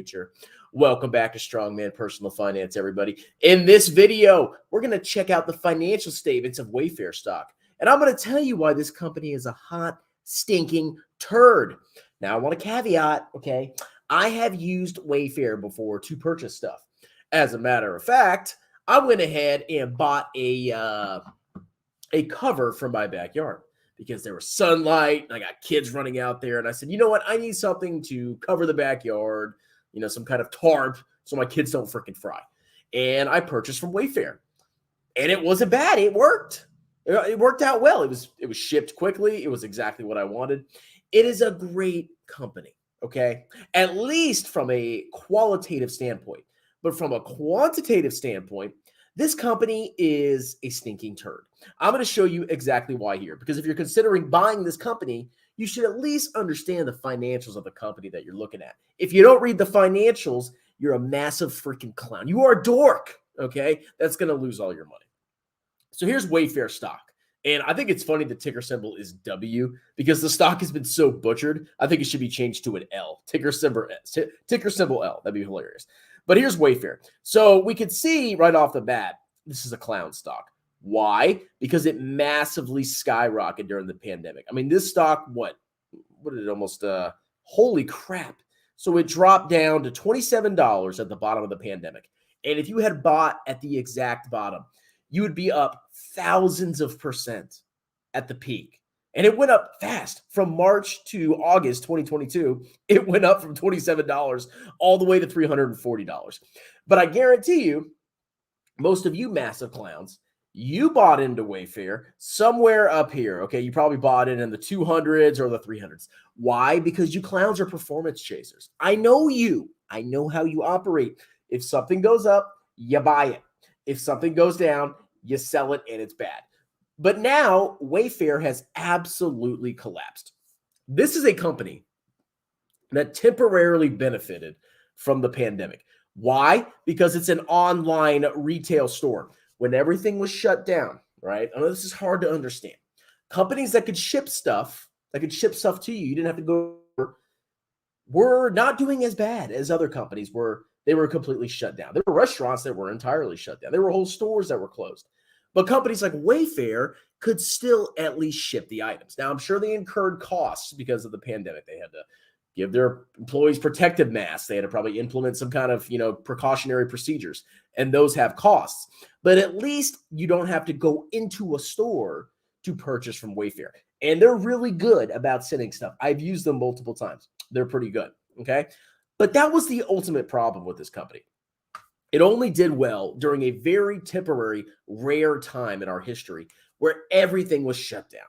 future. Welcome back to Strongman Personal Finance, everybody. In this video, we're going to check out the financial statements of Wayfair stock. And I'm going to tell you why this company is a hot, stinking turd. Now, I want to caveat, okay? I have used Wayfair before to purchase stuff. As a matter of fact, I went ahead and bought a cover for my backyard because there was sunlight and I got kids running out there. And I said, you know what? I need something to cover the backyard, some kind of tarp so my kids don't freaking fry. And I purchased from Wayfair. And it wasn't bad. It worked. It worked out well. It was shipped quickly. It was exactly what I wanted. It is a great company, okay? At least from a qualitative standpoint. But from a quantitative standpoint, this company is a stinking turd. I'm going to show you exactly why here, because if you're considering buying this company, you should at least understand the financials of the company that you're looking at. If you don't read the financials, you're a massive freaking clown. You are a dork, okay? That's going to lose all your money. So here's Wayfair stock. And I think it's funny the ticker symbol is W because the stock has been so butchered. I think it should be changed to an L. Ticker symbol L. That'd be hilarious. But here's Wayfair. So we could see right off the bat, this is a clown stock. Why? Because it massively skyrocketed during the pandemic. I mean, this stock, what did it almost, holy crap. So it dropped down to $27 at the bottom of the pandemic. And if you had bought at the exact bottom, you would be up thousands of percent at the peak. And it went up fast from March to August 2022. It went up from $27 all the way to $340. But I guarantee you, most of you massive clowns, you bought into Wayfair somewhere up here. Okay, you probably bought it in the 200s or the 300s. Why? Because you clowns are performance chasers. I know you. I know how you operate. If something goes up, you buy it. If something goes down, you sell it and it's bad. But now Wayfair has absolutely collapsed. This is a company that temporarily benefited from the pandemic. Why? Because it's an online retail store. When everything was shut down, right? I know this is hard to understand. Companies that could ship stuff to you, you didn't have to go, were not doing as bad as other companies were. They were completely shut down. There were restaurants that were entirely shut down. There were whole stores that were closed. But companies like Wayfair could still at least ship the items. Now, I'm sure they incurred costs because of the pandemic. They had to give their employees protective masks. They had to probably implement some kind of, precautionary procedures, and those have costs. But at least you don't have to go into a store to purchase from Wayfair. And they're really good about sending stuff. I've used them multiple times. They're pretty good, okay? But that was the ultimate problem with this company. It only did well during a very temporary, rare time in our history where everything was shut down.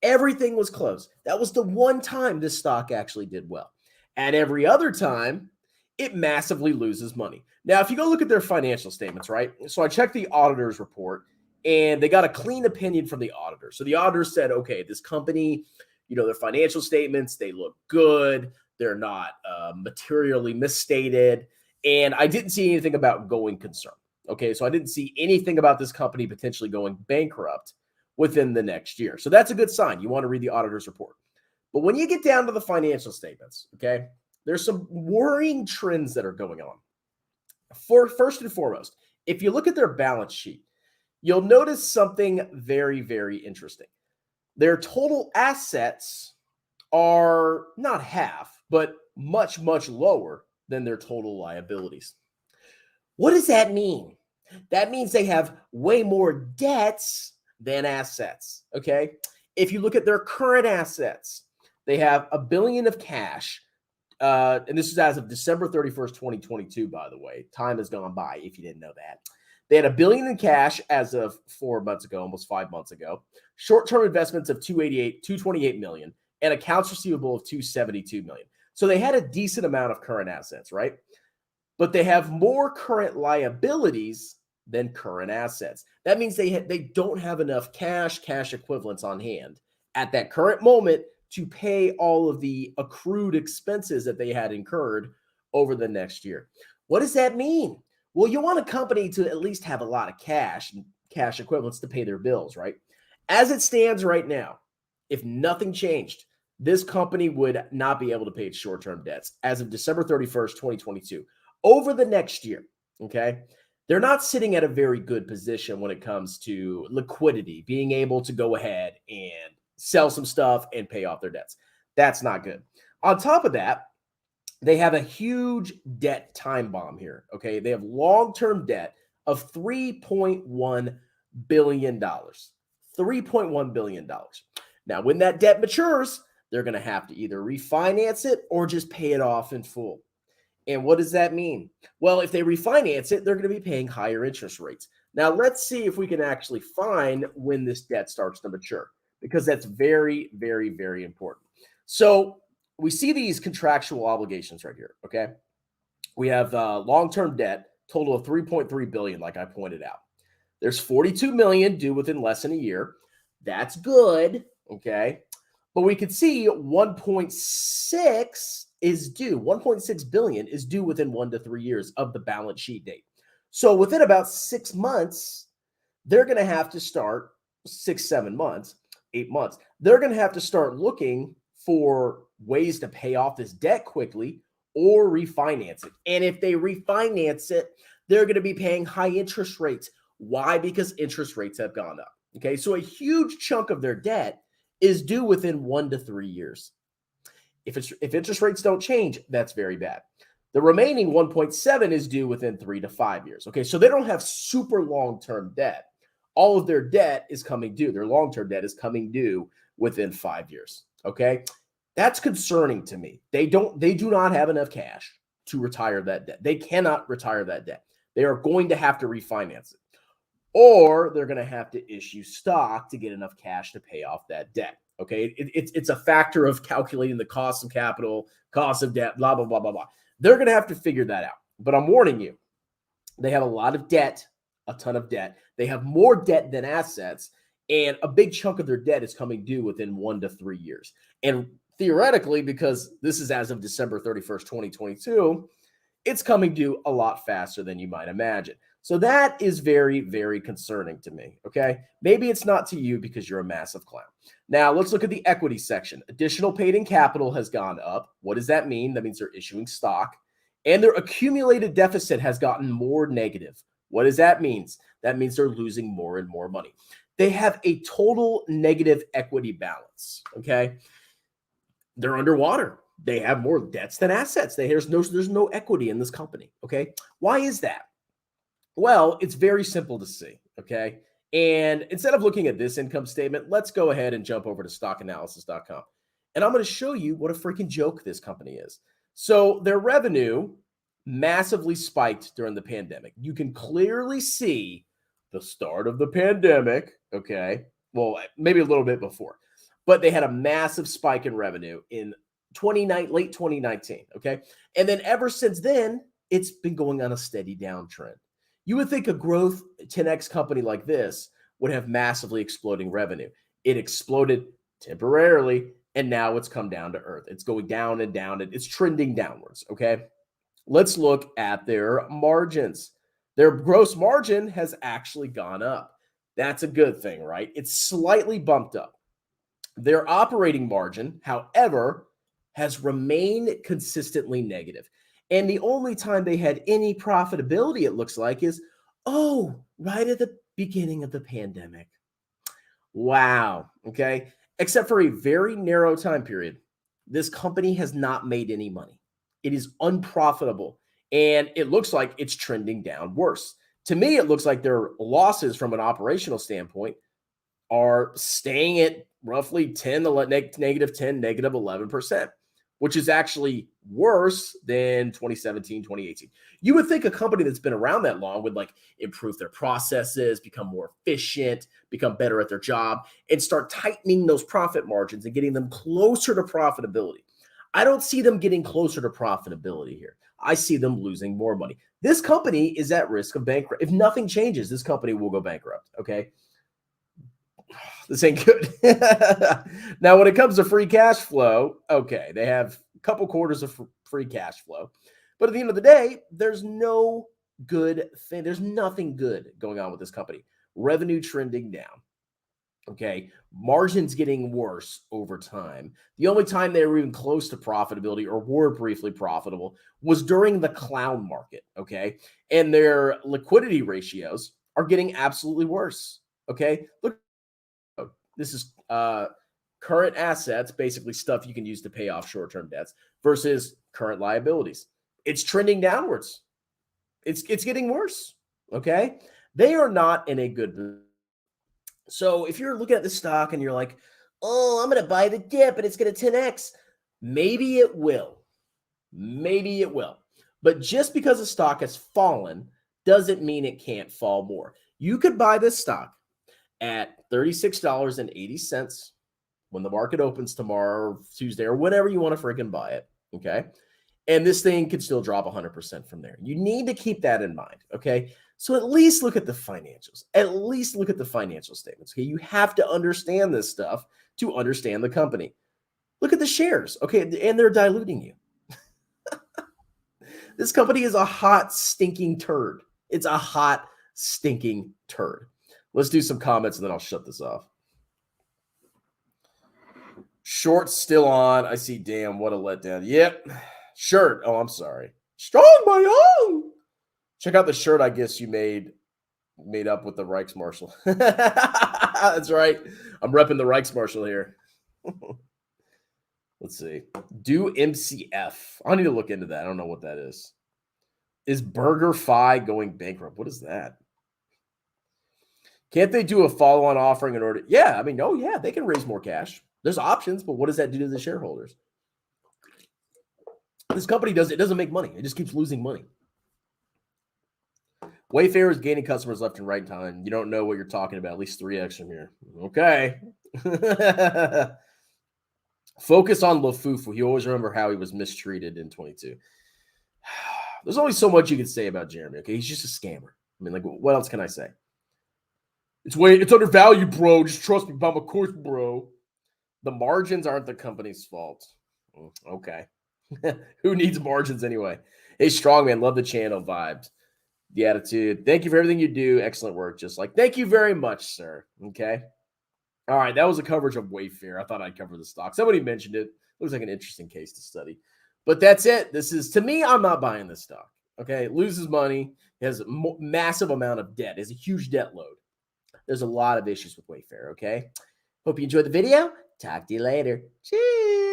Everything was closed. That was the one time this stock actually did well. At every other time, it massively loses money. Now, if you go look at their financial statements, right? So I checked the auditor's report, and they got a clean opinion from the auditor. So the auditor said, okay, this company, their financial statements, they look good. They're not materially misstated. And I didn't see anything about going concern. Okay, so I didn't see anything about this company potentially going bankrupt within the next year. So that's a good sign. You want to read the auditor's report. But when you get down to the financial statements, okay, there's some worrying trends that are going on. First and foremost, if you look at their balance sheet, you'll notice something very, very interesting. Their total assets are not half, but much, much lower than their total liabilities. What does that mean? That means they have way more debts than assets, okay? If you look at their current assets, they have $1 billion of cash, and this is as of December 31st, 2022, by the way. Time has gone by if you didn't know that. They had $1 billion in cash as of 4 months ago, almost 5 months ago. Short-term investments of $228 million, and accounts receivable of $272 million. So they had a decent amount of current assets, right? But they have more current liabilities than current assets. That means they don't have enough cash equivalents on hand at that current moment to pay all of the accrued expenses that they had incurred over the next year. What does that mean? Well, you want a company to at least have a lot of cash and cash equivalents to pay their bills, right? As it stands right now, if nothing changed, this company would not be able to pay its short-term debts as of December 31st, 2022. Over the next year, okay, they're not sitting at a very good position when it comes to liquidity, being able to go ahead and sell some stuff and pay off their debts. That's not good. On top of that, they have a huge debt time bomb here, okay? They have long-term debt of $3.1 billion. $3.1 billion. Now, when that debt matures, they're going to have to either refinance it or just pay it off in full. And what does that mean? Well, if they refinance it, they're going to be paying higher interest rates. Now, let's see if we can actually find when this debt starts to mature, because that's very, very, very important. So we see these contractual obligations right here, okay? We have long-term debt, total of $3.3 billion, like I pointed out. There's $42 million due within less than a year. That's good, okay? But we could see 1.6 is due. 1.6 billion is due within 1 to 3 years of the balance sheet date. So within about 6 months, they're going to have to start 6, 7 months, 8 months. They're going to have to start looking for ways to pay off this debt quickly or refinance it. And if they refinance it, they're going to be paying high interest rates. Why? Because interest rates have gone up. Okay, so a huge chunk of their debt is due within 1 to 3 years. If interest rates don't change, that's very bad. The remaining 1.7 is due within 3 to 5 years. Okay, so they don't have super long-term debt. All of their debt is coming due. Their long-term debt is coming due within 5 years. Okay, that's concerning to me. They do not have enough cash to retire that debt. They cannot retire that debt. They are going to have to refinance it, or they're going to have to issue stock to get enough cash to pay off that debt. Okay, it's a factor of calculating the cost of capital, cost of debt, blah, blah, blah, blah, blah. They're going to have to figure that out. But I'm warning you, they have a lot of debt, a ton of debt. They have more debt than assets, and a big chunk of their debt is coming due within 1 to 3 years. And theoretically, because this is as of December 31st, 2022, it's coming due a lot faster than you might imagine. So that is very, very concerning to me, okay? Maybe it's not to you because you're a massive clown. Now, let's look at the equity section. Additional paid-in capital has gone up. What does that mean? That means they're issuing stock. And their accumulated deficit has gotten more negative. What does that mean? That means they're losing more and more money. They have a total negative equity balance, okay? They're underwater. They have more debts than assets. There's no equity in this company, okay? Why is that? Well, it's very simple to see, okay? And instead of looking at this income statement, let's go ahead and jump over to stockanalysis.com. And I'm going to show you what a freaking joke this company is. So their revenue massively spiked during the pandemic. You can clearly see the start of the pandemic, okay? Well, maybe a little bit before. But they had a massive spike in revenue in late 2019, okay? And then ever since then, it's been going on a steady downtrend. You would think a growth 10x company like this would have massively exploding revenue. It exploded temporarily, and now it's come down to earth. It's going down and down, and it's trending downwards, okay? Let's look at their margins. Their gross margin has actually gone up. That's a good thing, right? It's slightly bumped up. Their operating margin, however, has remained consistently negative. And the only time they had any profitability, it looks like, is, right at the beginning of the pandemic. Wow. Okay. Except for a very narrow time period, this company has not made any money. It is unprofitable. And it looks like it's trending down worse. To me, it looks like their losses from an operational standpoint are staying at roughly negative 10, negative 11%. Which is actually worse than 2017, 2018. You would think a company that's been around that long would improve their processes, become more efficient, become better at their job, and start tightening those profit margins and getting them closer to profitability. I don't see them getting closer to profitability here. I see them losing more money. This company is at risk of bankrupt. If nothing changes, this company will go bankrupt, okay? This ain't good. Now, when it comes to free cash flow, okay, they have a couple quarters of free cash flow. But at the end of the day, there's no good thing. There's nothing good going on with this company. Revenue trending down. Okay. Margins getting worse over time. The only time they were even close to profitability or were briefly profitable was during the clown market. Okay. And their liquidity ratios are getting absolutely worse. Okay. Look, this is current assets, basically stuff you can use to pay off short-term debts versus current liabilities. It's trending downwards. It's getting worse. Okay. They are not in a good position. So if you're looking at the stock and you're like, oh, I'm going to buy the dip and it's going to 10x, maybe it will. Maybe it will. But just because the stock has fallen doesn't mean it can't fall more. You could buy this stock at $36.80 when the market opens tomorrow or Tuesday or whenever you want to freaking buy it. Okay. And this thing could still drop 100% from there. You need to keep that in mind. Okay. So at least look at the financials. At least look at the financial statements. Okay. You have to understand this stuff to understand the company. Look at the shares. Okay. And they're diluting you. This company is a hot, stinking turd. It's a hot, stinking turd. Let's do some comments and then I'll shut this off. Shorts still on. I see. Damn, what a letdown. Yep. Shirt. Oh, I'm sorry. Strong by own. Check out the shirt I guess you made up with the Reichsmarshal. That's right. I'm repping the Reichsmarshal here. Let's see. Do MCF. I need to look into that. I don't know what that is. Is BurgerFi going bankrupt? What is that? Can't they do a follow-on offering in order? Yeah, I mean, oh yeah, they can raise more cash. There's options, but what does that do to the shareholders? This company doesn't make money. It just keeps losing money. Wayfair is gaining customers left and right in time. You don't know what you're talking about. At least 3x from here. Okay. Focus on Lefebvre. You always remember how he was mistreated in 22. There's only so much you can say about Jeremy. Okay, he's just a scammer. I mean, like, what else can I say? It's undervalued, bro. Just trust me, I'm a course, bro. The margins aren't the company's fault. Okay. Who needs margins anyway? Hey, Strongman, love the channel vibes. The attitude. Thank you for everything you do. Excellent work. Just like, thank you very much, sir. Okay. All right. That was a coverage of Wayfair. I thought I'd cover the stock. Somebody mentioned it. Looks like an interesting case to study. But that's it. This is, to me, I'm not buying this stock. Okay. It loses money. It has a massive amount of debt. It has a huge debt load. There's a lot of issues with Wayfair. Okay. Hope you enjoyed the video. Talk to you later. Cheers.